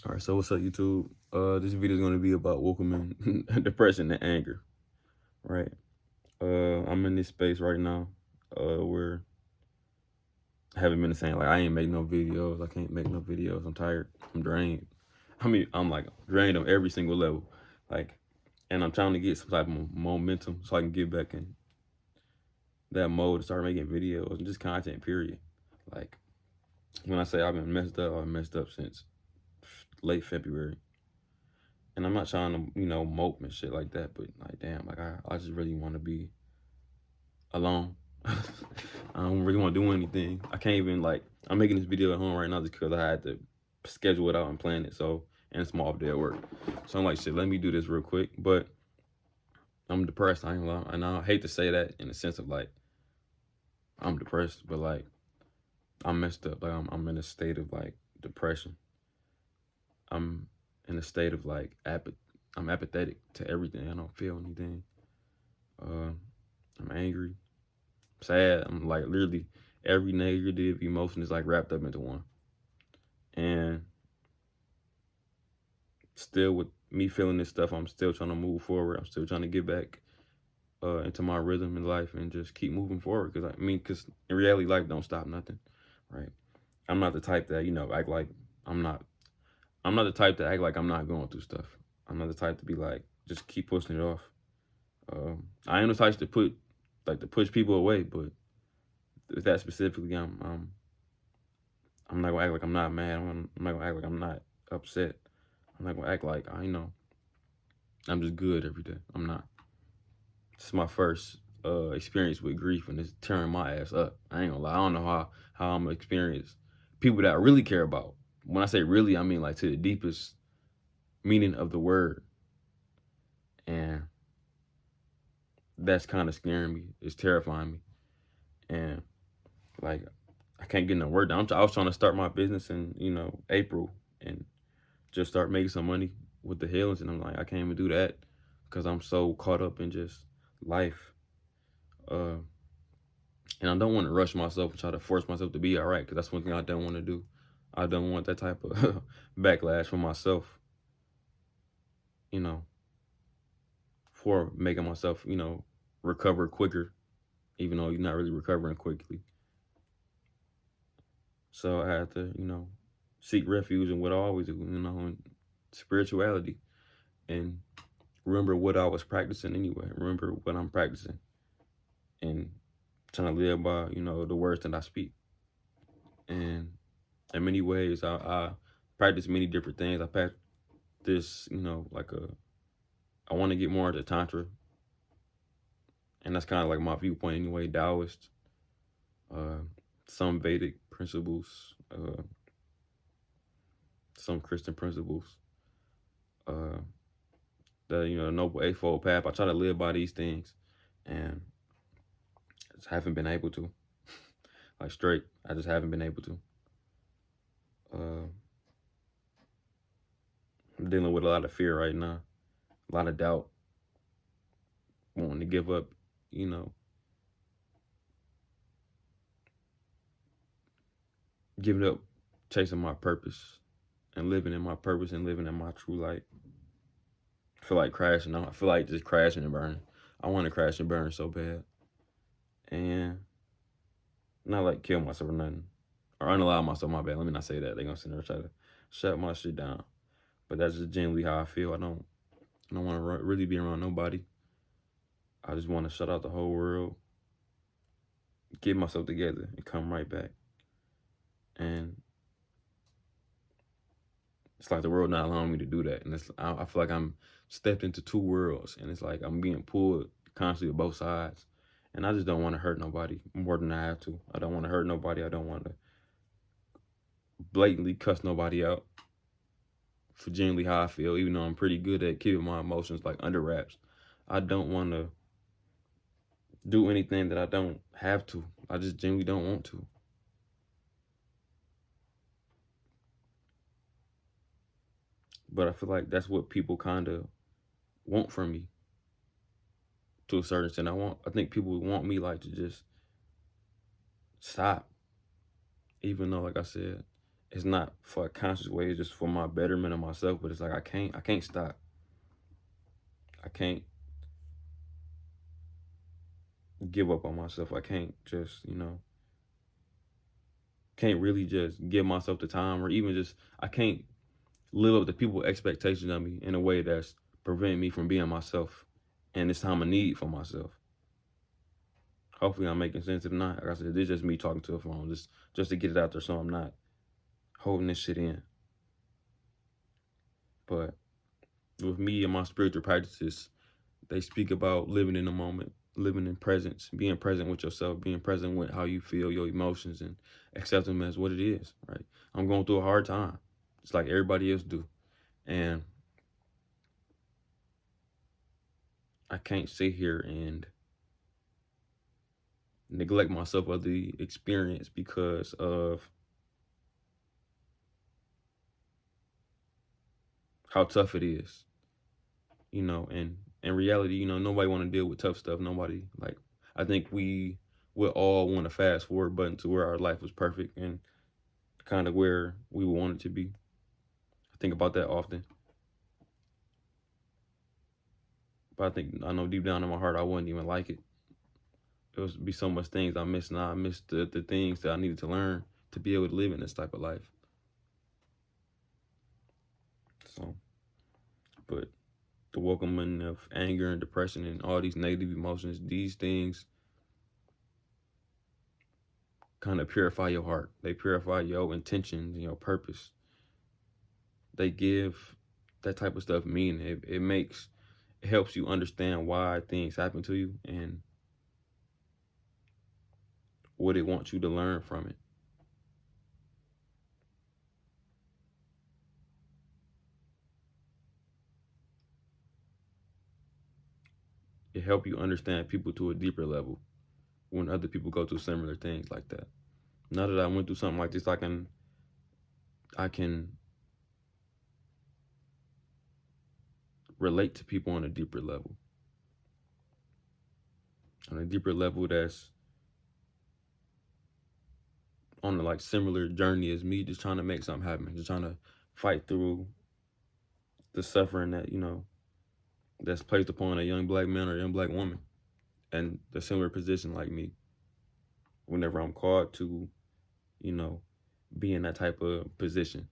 All right, so what's up, YouTube? This video is going to be about welcoming depression and anger, right? I'm in this space right now, where I haven't been saying like I ain't make no videos. I can't make no videos. I'm tired. I'm drained. I mean, I'm like drained on every single level, like, and I'm trying to get some type of momentum so I can get back in that mode and start making videos and just content. Period. Like when I say I've been messed up, I've messed up since late February. And I'm not trying to, mope and shit like that, but like, damn, like I just really want to be alone. I don't really want to do anything. I can't even like, I'm making this video at home right now just because I had to schedule it out and plan it. So, and it's my off day at work. So I'm like, shit, let me do this real quick. But I'm depressed, I ain't gonna lie. And I hate to say that in the sense of like, I'm depressed, but like, I'm messed up. Like I'm in a state of like depression. I'm in a state of like I'm apathetic to everything. I don't feel anything. I'm angry, sad. I'm like literally every negative emotion is like wrapped up into one. And still with me feeling this stuff, I'm still trying to move forward. I'm still trying to get back into my rhythm in life and just keep moving forward. Because in reality, life don't stop nothing, right? I'm not the type that act like I'm not. I'm not the type to act like I'm not going through stuff. I'm not the type to be like just keep pushing it off. I am the type to push people away, but with that specifically, I'm not gonna act like I'm not mad. I'm not gonna act like I'm not upset. I'm not gonna act like I'm just good every day. I'm not. It's my first experience with grief, and it's tearing my ass up. I ain't gonna lie. I don't know how I'm gonna experience people that I really care about. When I say really, I mean like to the deepest meaning of the word, and that's kind of scaring me. It's terrifying me, and like I can't get no work done. I was trying to start my business in April and just start making some money with the healings, and I'm like I can't even do that because I'm so caught up in just life. And I don't want to rush myself and try to force myself to be all right, because that's one thing I don't want to do. I don't want that type of backlash from myself, you know, for making myself, recover quicker, even though you're not really recovering quickly. So I had to, seek refuge in what I always do, in spirituality, and remember what I was practicing anyway. Remember what I'm practicing, and trying to live by, the words that I speak. And in many ways, I practice many different things. I practice, I want to get more into Tantra, and that's kind of like my viewpoint anyway. Taoist, some Vedic principles, some Christian principles, uh, the Noble Eightfold Path. I try to live by these things, and I just haven't been able to. Like straight, I just haven't been able to. I'm dealing with a lot of fear right now, a lot of doubt, wanting to give up, giving up chasing my purpose and living in my purpose and living in my true light. I feel like crashing. I feel like just crashing and burning. I want to crash and burn so bad. And not like kill myself or nothing. Or unallow myself, my bad. Let me not say that. They're going to sit there and try to shut my shit down. But that's just genuinely how I feel. I don't want to really be around nobody. I just want to shut out the whole world, get myself together, and come right back. And it's like the world not allowing me to do that. And I feel like I'm stepped into two worlds, and it's like I'm being pulled constantly to both sides. And I just don't want to hurt nobody more than I have to. I don't want to hurt nobody. I don't want to blatantly cuss nobody out for genuinely how I feel, even though I'm pretty good at keeping my emotions like under wraps. I don't want to do anything that I don't have to. I just genuinely don't want to. But I feel like that's what people kind of want from me to a certain extent. I think people want me like to just stop, even though, like I said, It's not for a conscious way, it's just for my betterment of myself. But it's like I can't stop. I can't give up on myself. I can't just, can't really just give myself the time or even just I can't live up to people's expectations of me in a way that's preventing me from being myself and this time of need for myself. Hopefully I'm making sense. If not, like I said, this is just me talking to a phone, just to get it out there so I'm not holding this shit in. But with me and my spiritual practices, they speak about living in the moment, living in presence, being present with yourself, being present with how you feel, your emotions, and accepting them as what it is, right? I'm going through a hard time, just like everybody else do. And I can't sit here and neglect myself of the experience because of how tough it is, and in reality, nobody want to deal with tough stuff. Nobody, like, I think we would all want to fast forward button to where our life was perfect and kind of where we would want it to be. I think about that often. But I know deep down in my heart I wouldn't even like it. There would be so much things I missed now. I missed the things that I needed to learn to be able to live in this type of life. So, but the welcoming of anger and depression and all these negative emotions, these things kind of purify your heart. They purify your intentions and your purpose. They give that type of stuff meaning. It helps you understand why things happen to you and what it wants you to learn from it. It helps you understand people to a deeper level when other people go through similar things like that. Now that I went through something like this, I can relate to people on a deeper level that's on a like similar journey as me, just trying to make something happen, just trying to fight through the suffering that that's placed upon a young black man or a young black woman and the similar position like me. Whenever I'm called to, you know, be in that type of position.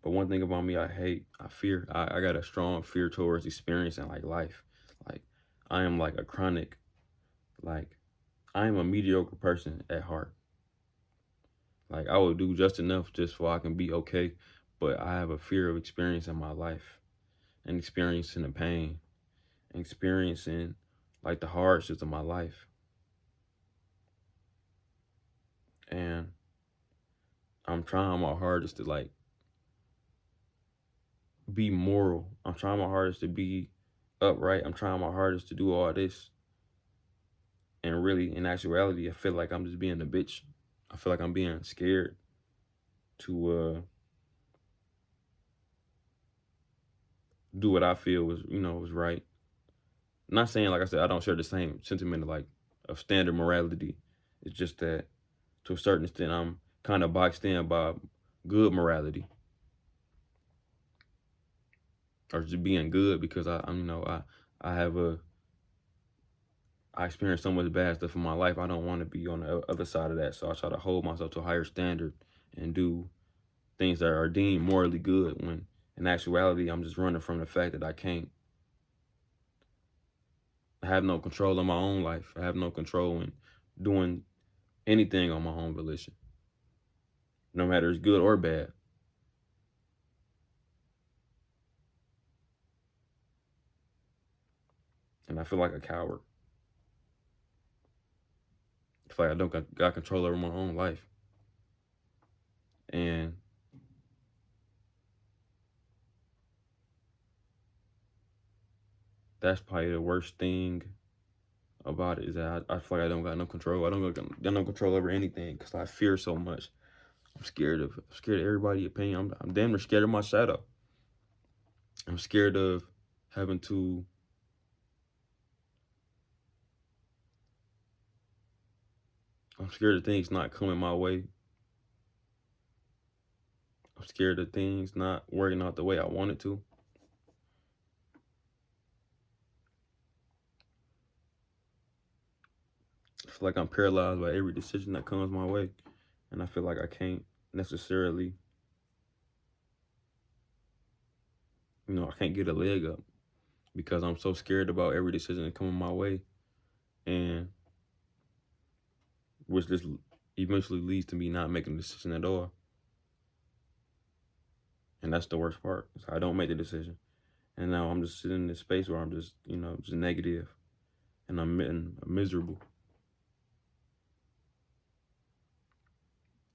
But one thing about me, I fear. I got a strong fear towards experiencing like life. Like I am like a chronic, like I am a mediocre person at heart. Like I will do just enough just so I can be okay. But I have a fear of experiencing my life and experiencing the pain and experiencing like the hardships of my life. And I'm trying my hardest to like be moral. I'm trying my hardest to be upright. I'm trying my hardest to do all this. And really, in actuality, I feel like I'm just being a bitch. I feel like I'm being scared to do what I feel was right. I'm not saying, like I said, I don't share the same sentiment of like of standard morality. It's just that to a certain extent, I'm kind of boxed in by good morality or just being good because I'm I have I experienced so much bad stuff in my life. I don't want to be on the other side of that. So I try to hold myself to a higher standard and do things that are deemed morally good when in actuality I'm just running from the fact that I have no control of my own life. I have no control in doing anything on my own volition, no matter it's good or bad. And I feel like a coward. I feel like I don't got control over my own life. And that's probably the worst thing about it is that I feel like I don't got no control. I don't got no control over anything because I fear so much. I'm scared of everybody's opinion. I'm damn near scared of my shadow. I'm scared of having to I'm scared of things not coming my way. I'm scared of things not working out the way I want it to. I feel like I'm paralyzed by every decision that comes my way. And I feel like I can't necessarily, I can't get a leg up because I'm so scared about every decision that comes my way. And which just eventually leads to me not making a decision at all. And that's the worst part. So I don't make the decision. And now I'm just sitting in this space where I'm just, just negative and I'm miserable.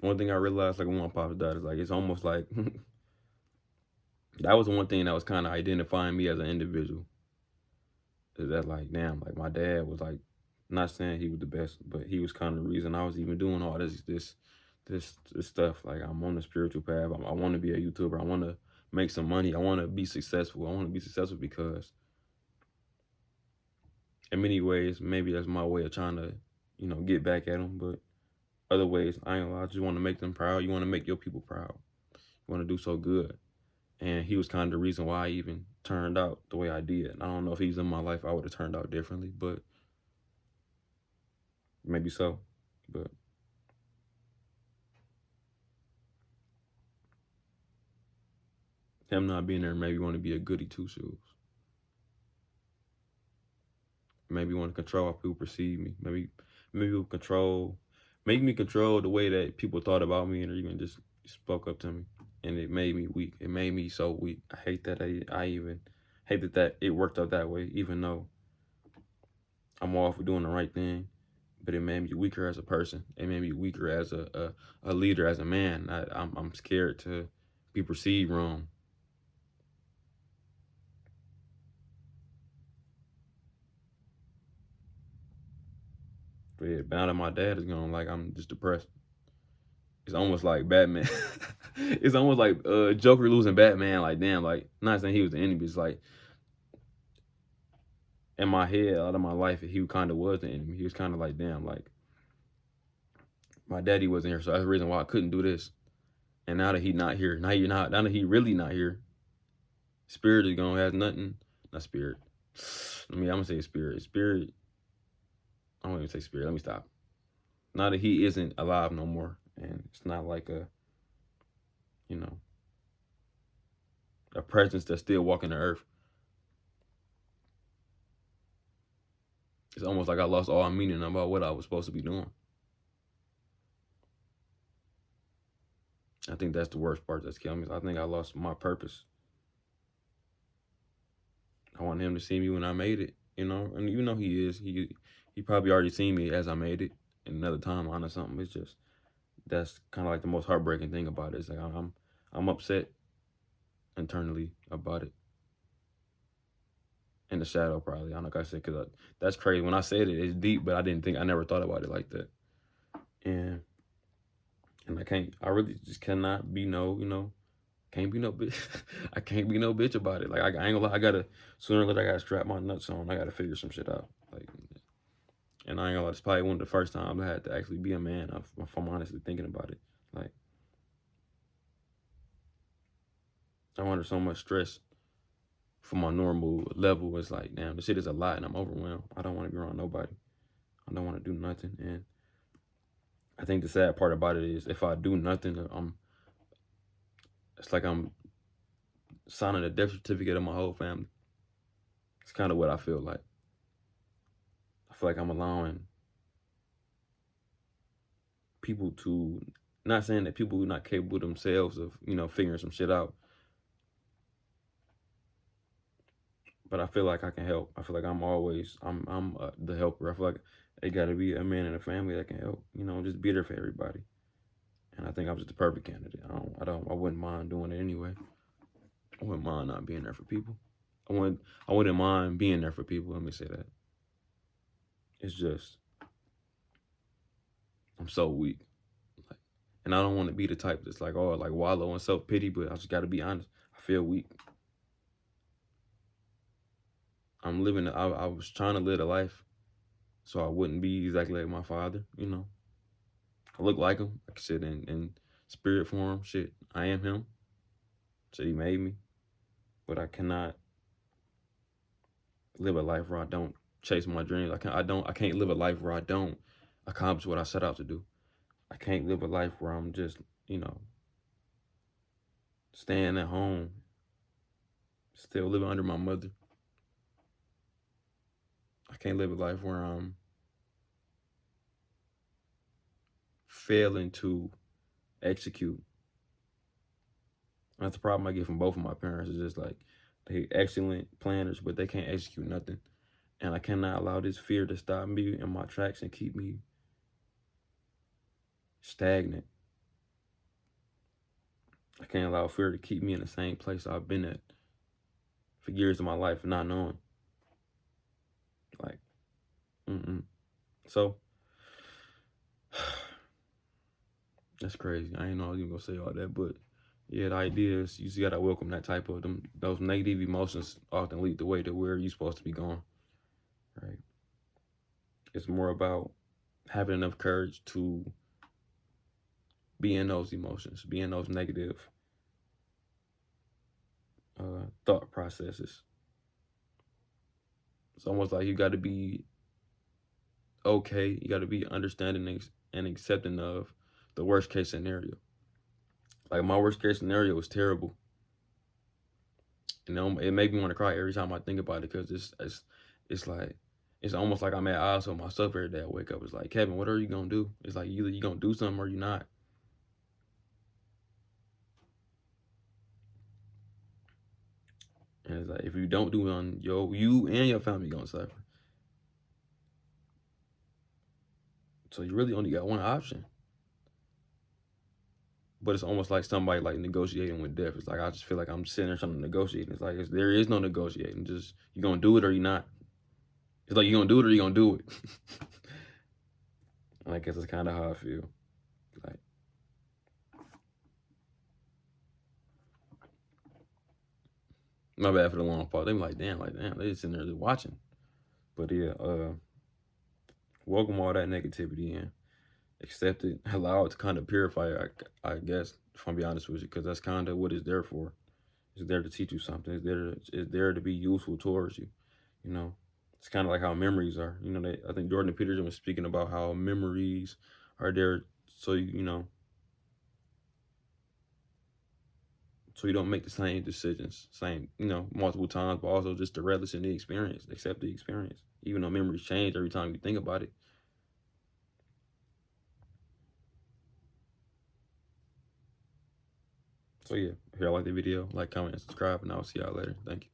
One thing I realized, like when my pops died, is like it's almost like that was the one thing that was kind of identifying me as an individual. Is that like, damn, like my dad was like, not saying he was the best, but he was kind of the reason I was even doing all this stuff. Like I'm on the spiritual path. I want to be a YouTuber. I want to make some money. I want to be successful. I want to be successful because, in many ways, maybe that's my way of trying to, get back at him. But other ways, I ain't gonna lie, I just want to make them proud. You want to make your people proud. You want to do so good. And he was kind of the reason why I even turned out the way I did. And I don't know if he was in my life, I would have turned out differently, but maybe so. But him not being there maybe want to be a goody two shoes. Maybe want to control how people perceive me. Maybe make me control the way that people thought about me and even just spoke up to me. And it made me weak. It made me so weak. I hate that I even hate that it worked out that way, even though I'm all for doing the right thing. But it made me weaker as a person. It made me weaker as a leader, as a man. I'm scared to be perceived wrong. But yeah, now that my dad is gone, like I'm just depressed. It's almost like Batman. It's almost like Joker losing Batman. Like damn, like not saying he was the enemy. It's like in my head, out of my life, he kind of was the enemy. He was kind of like damn, like my daddy wasn't here, so that's the reason why I couldn't do this. And now that he not here, now that he really not here, spirit is gonna have nothing. Not spirit. I'm gonna say spirit. Spirit. I don't even say spirit. Let me stop. Now that he isn't alive no more, and it's not like you know, a presence that's still walking the earth. It's almost like I lost all meaning about what I was supposed to be doing. I think that's the worst part that's killing me. I think I lost my purpose. I want him to see me when I made it, and he is. He probably already seen me as I made it in another timeline or something. It's just that's kind of like the most heartbreaking thing about it. It's like I'm upset internally about it. In the shadow, probably. I don't know, like I said, because that's crazy. When I said it, it's deep, but I never thought about it like that. And I really just cannot be can't be no bitch. I can't be no bitch about it. Like, I ain't gonna lie, sooner or later, I gotta strap my nuts on. I gotta figure some shit out. Like, and I ain't gonna lie, it's probably one of the first times I had to actually be a man, if I'm honestly thinking about it. Like, I'm under so much stress for my normal level. It's like, damn, this shit is a lot and I'm overwhelmed. I don't wanna be around nobody. I don't wanna do nothing. And I think the sad part about it is if I do nothing, it's like I'm signing a death certificate of my whole family. It's kind of what I feel like. I feel like I'm allowing people to, not saying that people are not capable themselves of, figuring some shit out, but I feel like I can help. I feel like I'm the helper. I feel like it got to be a man in a family that can help, just be there for everybody. And I think I'm just the perfect candidate. I wouldn't mind doing it anyway. I wouldn't mind not being there for people. I wouldn't mind being there for people. Let me say that. It's just I'm so weak. Like, and I don't want to be the type that's like, oh, like wallow in self pity, but I just got to be honest. I feel weak. I was trying to live a life so I wouldn't be exactly like my father, I look like him. Like I said, in spirit form, shit, I am him. So he made me. But I cannot live a life where I don't chase my dreams. I can't live a life where I don't accomplish what I set out to do. I can't live a life where I'm just, you know, staying at home, still living under my mother. I can't live a life where I'm failing to execute. That's the problem I get from both of my parents. It's just like they excellent planners, but they can't execute nothing. And I cannot allow this fear to stop me in my tracks and keep me stagnant. I can't allow fear to keep me in the same place I've been at for years of my life and not knowing. Like, So, that's crazy. I ain't know I was even gonna say all that, but yeah, the idea is you just gotta welcome that type of those negative emotions often lead the way to where you're supposed to be going, right? It's more about having enough courage to be in those emotions, be in those negative thought processes. It's almost like you got to be okay. You got to be understanding and accepting of the worst case scenario. Like my worst case scenario was terrible. You know, it made me want to cry every time I think about it because it's like it's almost like I'm at odds with myself every day. I wake up, it's like, Kevin, what are you gonna do? It's like either you gonna do something or you're not. And it's like if you don't do it, you and your family gonna suffer. So you really only got one option. But it's almost like somebody like negotiating with death. It's like I just feel like I'm sitting there trying to negotiate. It's like there is no negotiating. Just you gonna do it or you not. It's like you gonna do it or you gonna do it. And I guess that's kind of how I feel. Like my bad for the long pause. They be like damn, they just sitting there just watching. But yeah, welcome all that negativity in, accept it, allow it to kind of purify it. I guess if I'm be honest with you, because that's kind of what it's there for. It's there to teach you something. It's there to be useful towards you. You know, it's kind of like how memories are. You know, I think Jordan Peterson was speaking about how memories are there so so you don't make the same decisions, multiple times, but also just to relish in the experience, accept the experience, even though memories change every time you think about it. So yeah, if y'all like the video, like, comment, and subscribe, and I'll see y'all later. Thank you.